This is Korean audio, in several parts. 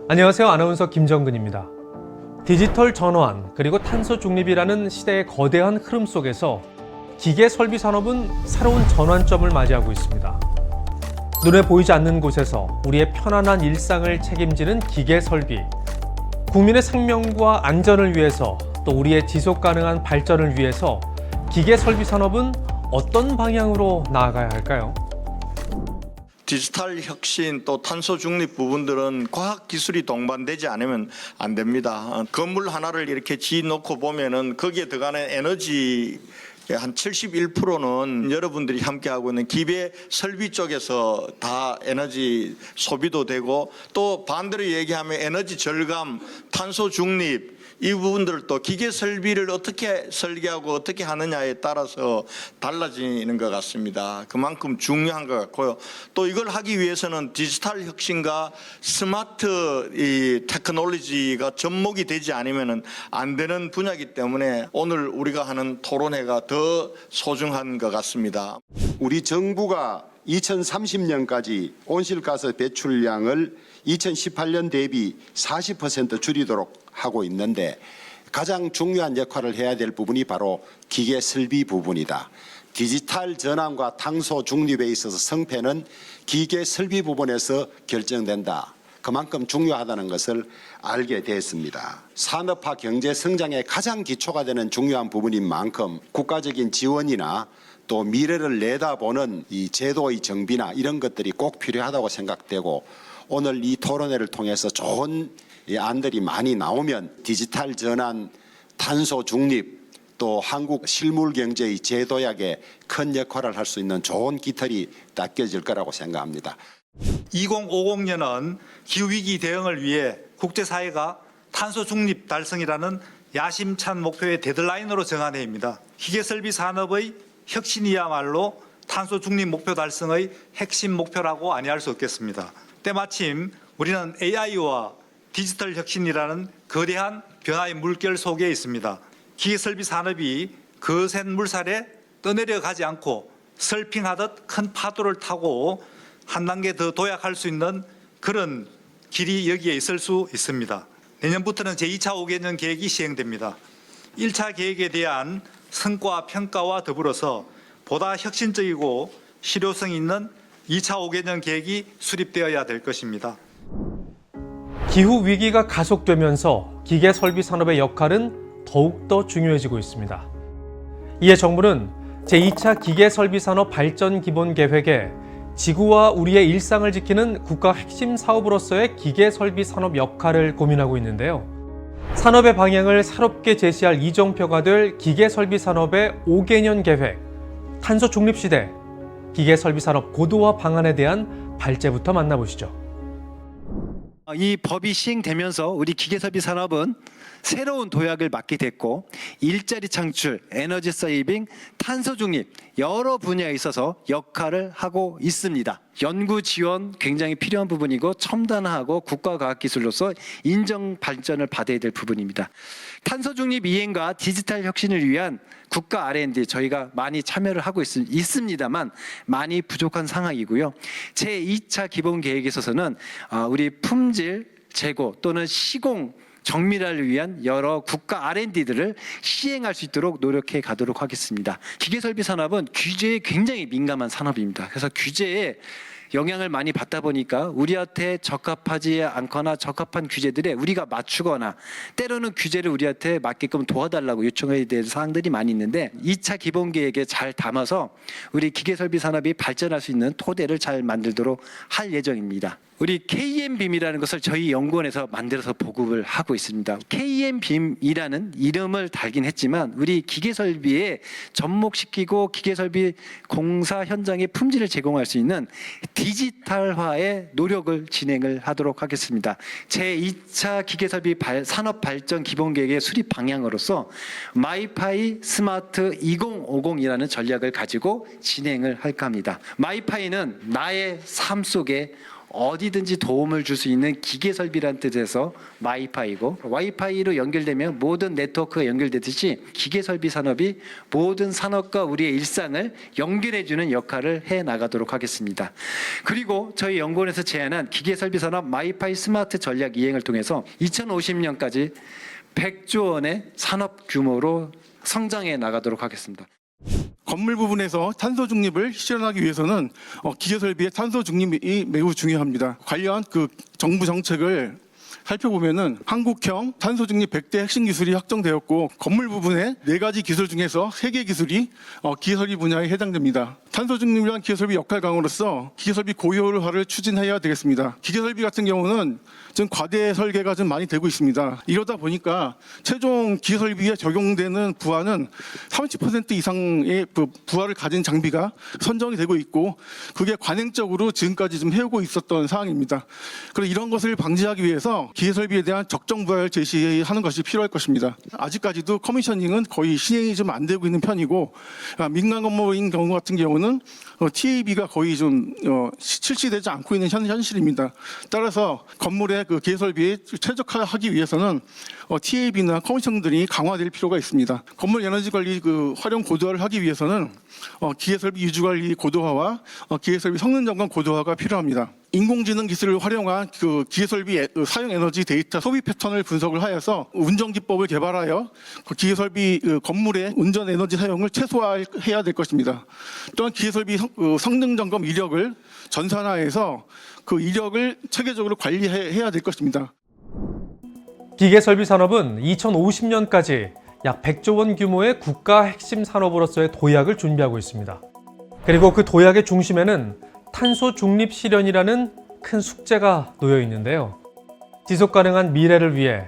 안녕하세요. 아나운서 김정근입니다. 디지털 전환 그리고 탄소 중립이라는 시대의 거대한 흐름 속에서 기계 설비 산업은 새로운 전환점을 맞이하고 있습니다. 눈에 보이지 않는 곳에서 우리의 편안한 일상을 책임지는 기계 설비. 국민의 생명과 안전을 위해서 또 우리의 지속 가능한 발전을 위해서 기계 설비 산업은 어떤 방향으로 나아가야 할까요? 디지털 혁신 또 탄소 중립 부분들은 과학 기술이 동반되지 않으면 안 됩니다. 건물 하나를 이렇게 지어놓고 보면은 거기에 들어가는 에너지 한 71%는 여러분들이 함께하고 있는 기계 설비 쪽에서 다 에너지 소비도 되고, 또 반대로 얘기하면 에너지 절감, 탄소 중립, 이 부분들도 기계 설비를 어떻게 설계하고 어떻게 하느냐에 따라서 달라지는 것 같습니다. 그만큼 중요한 것 같고요. 또 이걸 하기 위해서는 디지털 혁신과 스마트 이 테크놀로지가 접목이 되지 않으면 안 되는 분야이기 때문에 오늘 우리가 하는 토론회가 더 소중한 것 같습니다. 우리 정부가 2030년까지 온실가스 배출량을 2018년 대비 40% 줄이도록 하고 있는데, 가장 중요한 역할을 해야 될 부분이 바로 기계 설비 부분이다. 디지털 전환과 탄소 중립에 있어서 성패는 기계 설비 부분에서 결정된다. 그만큼 중요하다는 것을 알게 됐습니다. 산업화 경제 성장의 가장 기초가 되는 중요한 부분인 만큼 국가적인 지원이나 또 미래를 내다보는 이 제도의 정비나 이런 것들이 꼭 필요하다고 생각되고, 오늘 이 토론회를 통해서 좋은 안들이 많이 나오면 디지털 전환, 탄소 중립, 또 한국 실물 경제의 재도약에 큰 역할을 할 수 있는 좋은 깃털이 닦여질 거라고 생각합니다. 2050년은 기후위기 대응을 위해 국제사회가 탄소 중립 달성이라는 야심찬 목표의 데드라인으로 정한 해입니다. 기계설비 산업의 혁신이야말로 탄소 중립 목표 달성의 핵심 목표라고 아니할 수 없겠습니다. 때마침 우리는 AI와 디지털 혁신이라는 거대한 변화의 물결 속에 있습니다. 기계설비 산업이 거센 물살에 떠내려가지 않고 서핑하듯 큰 파도를 타고 한 단계 더 도약할 수 있는 그런 길이 여기에 있을 수 있습니다. 내년부터는 제2차 5개년 계획이 시행됩니다. 1차 계획에 대한 성과 평가와 더불어서 보다 혁신적이고 실효성 있는 2차 5개년 계획이 수립되어야 될 것입니다. 기후 위기가 가속되면서 기계 설비 산업의 역할은 더욱더 중요해지고 있습니다. 이에 정부는 제2차 기계 설비 산업 발전 기본 계획에 지구와 우리의 일상을 지키는 국가 핵심 사업으로서의 기계 설비 산업 역할을 고민하고 있는데요. 산업의 방향을 새롭게 제시할 이정표가 될 기계 설비 산업의 5개년 계획, 탄소 중립 시대, 기계 설비 산업 고도화 방안에 대한 발제부터 만나보시죠. 이 법이 시행되면서 우리 기계설비 산업은 새로운 도약을 맞게 됐고, 일자리 창출, 에너지 세이빙, 탄소 중립 여러 분야에 있어서 역할을 하고 있습니다. 연구 지원 굉장히 필요한 부분이고, 첨단화하고 국가과학기술로서 인정 발전을 받아야 될 부분입니다. 탄소 중립 이행과 디지털 혁신을 위한 국가 R&D 저희가 많이 참여를 하고 있습니다만 많이 부족한 상황이고요. 제2차 기본 계획에 있어서는 우리 품질, 재고 또는 시공 정밀화를 위한 여러 국가 R&D들을 시행할 수 있도록 노력해 가도록 하겠습니다. 기계설비 산업은 규제에 굉장히 민감한 산업입니다. 그래서 규제에 영향을 많이 받다 보니까 우리한테 적합하지 않거나 적합한 규제들에 우리가 맞추거나, 때로는 규제를 우리한테 맞게끔 도와달라고 요청해야 될 사항들이 많이 있는데, 2차 기본계획에 잘 담아서 우리 기계설비 산업이 발전할 수 있는 토대를 잘 만들도록 할 예정입니다. 우리 KM빔이라는 것을 저희 연구원에서 만들어서 보급을 하고 있습니다. KM빔이라는 이름을 달긴 했지만 우리 기계설비에 접목시키고 기계설비 공사 현장에 품질을 제공할 수 있는 디지털화의 노력을 진행을 하도록 하겠습니다. 제2차 기계설비 산업 발전 기본계획의 수립 방향으로서 마이파이 스마트 2050이라는 전략을 가지고 진행을 할까 합니다. 마이파이는 나의 삶 속에 어디든지 도움을 줄 수 있는 기계 설비라는 뜻에서 와이파이고, 와이파이로 연결되면 모든 네트워크가 연결되듯이 기계 설비 산업이 모든 산업과 우리의 일상을 연결해주는 역할을 해 나가도록 하겠습니다. 그리고 저희 연구원에서 제안한 기계 설비 산업 와이파이 스마트 전략 이행을 통해서 2050년까지 100조 원의 산업 규모로 성장해 나가도록 하겠습니다. 건물 부분에서 탄소 중립을 실현하기 위해서는 기계 설비의 탄소 중립이 매우 중요합니다. 관련 그 정부 정책을 살펴보면은 한국형 탄소 중립 100대 핵심 기술이 확정되었고, 건물 부분의 4가지 기술 중에서 3개 기술이 기계 설비 분야에 해당됩니다. 탄소 중립을 위한 기계 설비 역할 강화로서 기계 설비 고효율화를 추진해야 되겠습니다. 기계 설비 같은 경우는 지금 과대 설계가 좀 많이 되고 있습니다. 이러다 보니까 최종 기계 설비에 적용되는 부하는 30% 이상의 부하를 가진 장비가 선정이 되고 있고, 그게 관행적으로 지금까지 좀 해오고 있었던 상황입니다. 그래서 이런 것을 방지하기 위해서 기계 설비에 대한 적정 부하를 제시하는 것이 필요할 것입니다. 아직까지도 커미셔닝은 거의 시행이 좀 안 되고 있는 편이고, 민간 건물인 경우 같은 경우는 TAB가 거의 좀 실시되지 않고 있는 현실입니다. 따라서 건물의 그 기계 설비에 최적화하기 위해서는 TAB나 커미셔닝들이 강화될 필요가 있습니다. 건물 에너지 관리 그 활용 고도화를 하기 위해서는 기계 설비 유지 관리 고도화와 기계 설비 성능 점검 고도화가 필요합니다. 인공지능 기술을 활용한 그 기계 설비 사용 에너지 데이터 소비 패턴을 분석을 하여서 운전 기법을 개발하여 그 기계 설비 건물의 운전 에너지 사용을 최소화해야 될 것입니다. 또한 기계 설비 성능 점검 이력을 전산화해서 그 이력을 체계적으로 관리해야 될 것입니다. 기계 설비 산업은 2050년까지 약 100조 원 규모의 국가 핵심 산업으로서의 도약을 준비하고 있습니다. 그리고 그 도약의 중심에는 탄소 중립 실현이라는 큰 숙제가 놓여 있는데요. 지속 가능한 미래를 위해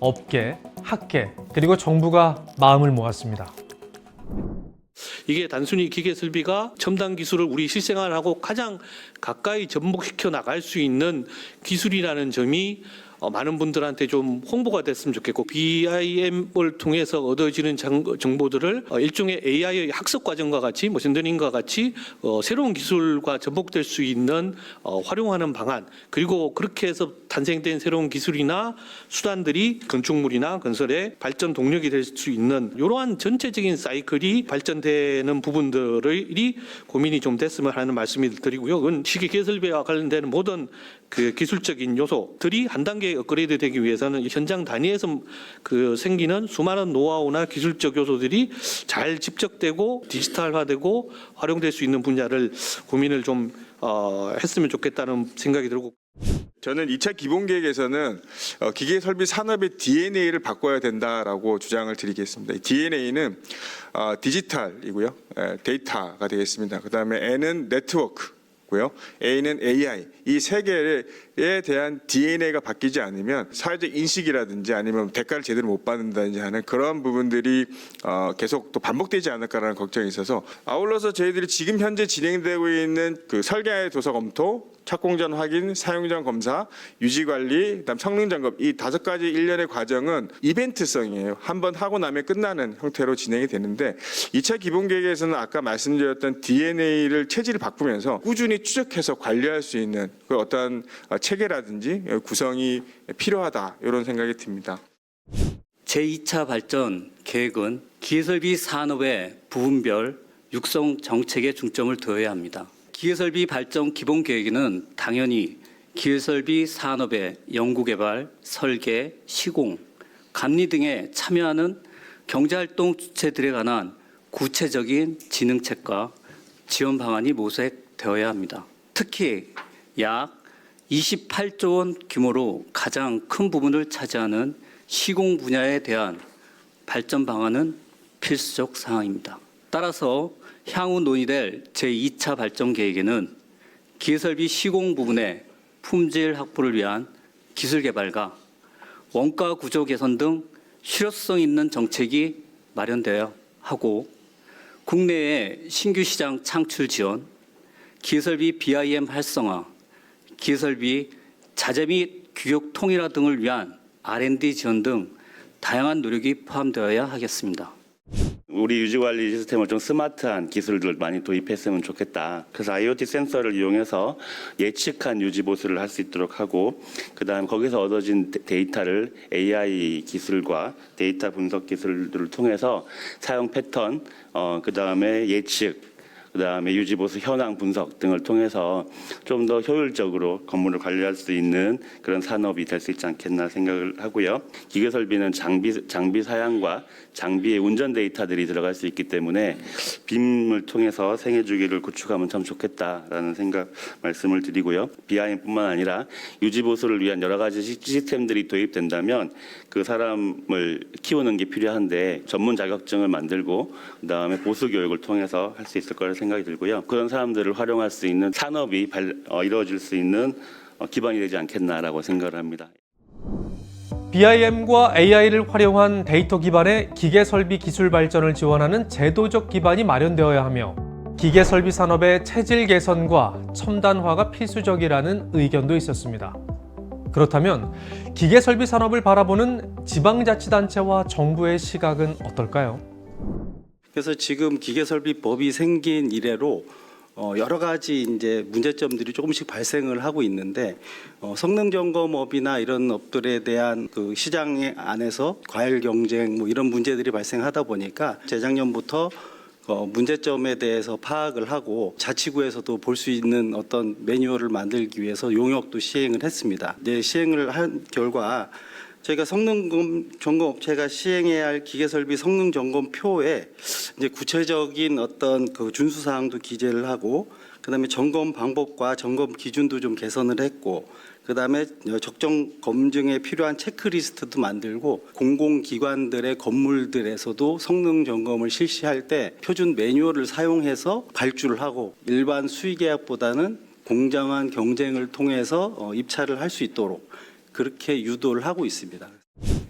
업계, 학계, 그리고 정부가 마음을 모았습니다. 이게 단순히 기계 설비가 첨단 기술을 우리 실생활하고 가장 가까이 접목시켜 나갈 수 있는 기술이라는 점이 많은 분들한테 좀 홍보가 됐으면 좋겠고, BIM을 통해서 얻어지는 정보들을 일종의 AI의 학습 과정과 같이 머신러닝과 같이 새로운 기술과 접목될 수 있는 활용하는 방안, 그리고 그렇게 해서 탄생된 새로운 기술이나 수단들이 건축물이나 건설의 발전 동력이 될 수 있는 이러한 전체적인 사이클이 발전되는 부분들이 고민이 좀 됐으면 하는 말씀을 드리고요. 그건 기계 설비와 관련되는 모든 그 기술적인 요소들이 한 단계 업그레이드 되기 위해서는 현장 단위에서 그 생기는 수많은 노하우나 기술적 요소들이 잘 집적되고 디지털화되고 활용될 수 있는 분야를 고민을 좀 했으면 좋겠다는 생각이 들고, 저는 2차 기본계획에서는 기계 설비 산업의 DNA를 바꿔야 된다라고 주장을 드리겠습니다. DNA는 디지털이고요, 데이터가 되겠습니다. 그다음에 N은 네트워크, 고요. A는 AI. 이 세 개에 대한 DNA가 바뀌지 않으면 사회적 인식이라든지 아니면 대가를 제대로 못 받는다든지 하는 그런 부분들이 계속 또 반복되지 않을까라는 걱정이 있어서, 아울러서 저희들이 지금 현재 진행되고 있는 그 설계 도서 검토, 착공 전 확인, 사용 전 검사, 유지 관리, 그다음 성능 점검, 이 5가지 일련의 과정은 이벤트성이에요. 한번 하고 나면 끝나는 형태로 진행이 되는데, 2차 기본 계획에서는 아까 말씀드렸던 DNA를 체질을 바꾸면서 꾸준히 추적해서 관리할 수 있는 그 어떤 체계라든지 구성이 필요하다, 이런 생각이 듭니다. 제2차 발전 계획은 기계설비 산업의 부분별 육성 정책에 중점을 두어야 합니다. 기계설비 발전 기본 계획에는 당연히 기계설비 산업의 연구개발, 설계, 시공, 감리 등에 참여하는 경제활동 주체들에 관한 구체적인 진흥책과 지원 방안이 모색되어야 합니다. 특히 약 28조 원 규모로 가장 큰 부분을 차지하는 시공 분야에 대한 발전 방안은 필수적 사항입니다. 따라서 향후 논의될 제2차 발전 계획에는 기계설비 시공 부분의 품질 확보를 위한 기술 개발과 원가 구조 개선 등 실효성 있는 정책이 마련되어야 하고, 국내의 신규 시장 창출 지원, 기계설비 BIM 활성화, 기계설비 자재 및 규격 통일화 등을 위한 R&D 지원 등 다양한 노력이 포함되어야 하겠습니다. 우리 유지관리 시스템을 좀 스마트한 기술들을 많이 도입했으면 좋겠다. 그래서 IoT 센서를 이용해서 예측한 유지 보수를 할 수 있도록 하고, 그다음 거기서 얻어진 데이터를 AI 기술과 데이터 분석 기술들을 통해서 사용 패턴, 그다음에 예측, 그다음에 유지보수 현황 분석 등을 통해서 좀 더 효율적으로 건물을 관리할 수 있는 그런 산업이 될 수 있지 않겠나 생각을 하고요. 기계 설비는 장비 사양과 장비의 운전 데이터들이 들어갈 수 있기 때문에 빔을 통해서 생애 주기를 구축하면 참 좋겠다라는 생각 말씀을 드리고요. BIM뿐만 아니라 유지보수를 위한 여러 가지 시스템들이 도입된다면 그 사람을 키우는 게 필요한데 전문 자격증을 만들고 그다음에 보수 교육을 통해서 할 수 있을 거라 생각이 들고요. 그런 사람들을 활용할 수 있는 산업이 이루어질 수 있는 기반이 되지 않겠나라고 생각을 합니다. BIM과 AI를 활용한 데이터 기반의 기계 설비 기술 발전을 지원하는 제도적 기반이 마련되어야 하며 기계 설비 산업의 체질 개선과 첨단화가 필수적이라는 의견도 있었습니다. 그렇다면 기계 설비 산업을 바라보는 지방자치단체와 정부의 시각은 어떨까요? 그래서 지금 기계설비법이 생긴 이래로 여러 가지 이제 문제점들이 조금씩 발생을 하고 있는데 성능 점검업이나 이런 업들에 대한 그 시장 안에서 과열 경쟁 뭐 이런 문제들이 발생하다 보니까 재작년부터 문제점에 대해서 파악을 하고 자치구에서도 볼 수 있는 어떤 매뉴얼을 만들기 위해서 용역도 시행을 했습니다. 네, 시행을 한 결과 저희가 성능 점검 업체가 시행해야 할 기계설비 성능 점검표에 이제 구체적인 어떤 그 준수 사항도 기재를 하고, 그다음에 점검 방법과 점검 기준도 좀 개선을 했고, 그다음에 적정 검증에 필요한 체크리스트도 만들고, 공공기관들의 건물들에서도 성능 점검을 실시할 때 표준 매뉴얼을 사용해서 발주를 하고 일반 수의계약보다는 공정한 경쟁을 통해서 입찰을 할 수 있도록 그렇게 유도를 하고 있습니다.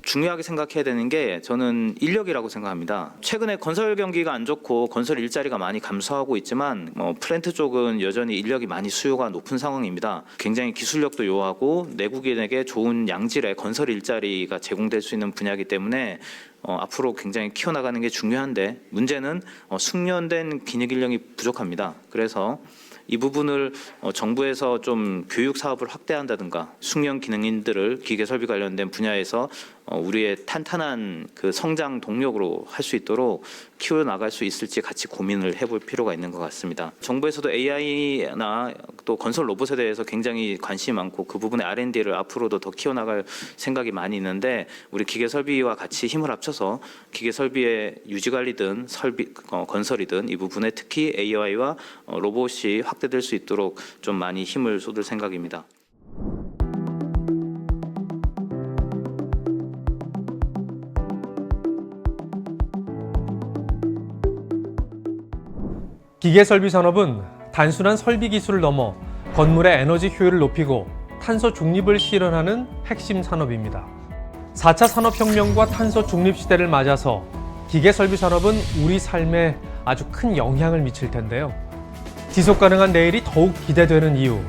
중요하게 생각해야 되는 게 저는 인력이라고 생각합니다. 최근에 건설 경기가 안 좋고 건설 일자리가 많이 감소하고 있지만 플랜트 쪽은 여전히 인력이 많이 수요가 높은 상황입니다. 굉장히 기술력도 요하고 내국인에게 좋은 양질의 건설 일자리가 제공될 수 있는 분야이기 때문에 앞으로 굉장히 키워나가는 게 중요한데 문제는 숙련된 기능 인력이 부족합니다. 그래서 이 부분을 정부에서 좀 교육 사업을 확대한다든가 숙련 기능인들을 기계 설비 관련된 분야에서 우리의 탄탄한 그 성장 동력으로 할 수 있도록 키워 나갈 수 있을지 같이 고민을 해볼 필요가 있는 것 같습니다. 정부에서도 AI나 또 건설 로봇에 대해서 굉장히 관심이 많고 그 부분의 R&D를 앞으로도 더 키워 나갈 생각이 많이 있는데 우리 기계 설비와 같이 힘을 합쳐서 기계 설비의 유지 관리든 건설이든 이 부분에 특히 AI와 로봇이 확대될 수 있도록 좀 많이 힘을 쏟을 생각입니다. 기계 설비 산업은 단순한 설비 기술을 넘어 건물의 에너지 효율을 높이고 탄소 중립을 실현하는 핵심 산업입니다. 4차 산업혁명과 탄소 중립 시대를 맞아서 기계 설비 산업은 우리 삶에 아주 큰 영향을 미칠 텐데요. 지속 가능한 내일이 더욱 기대되는 이유,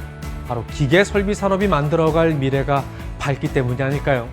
바로 기계 설비 산업이 만들어갈 미래가 밝기 때문이 아닐까요?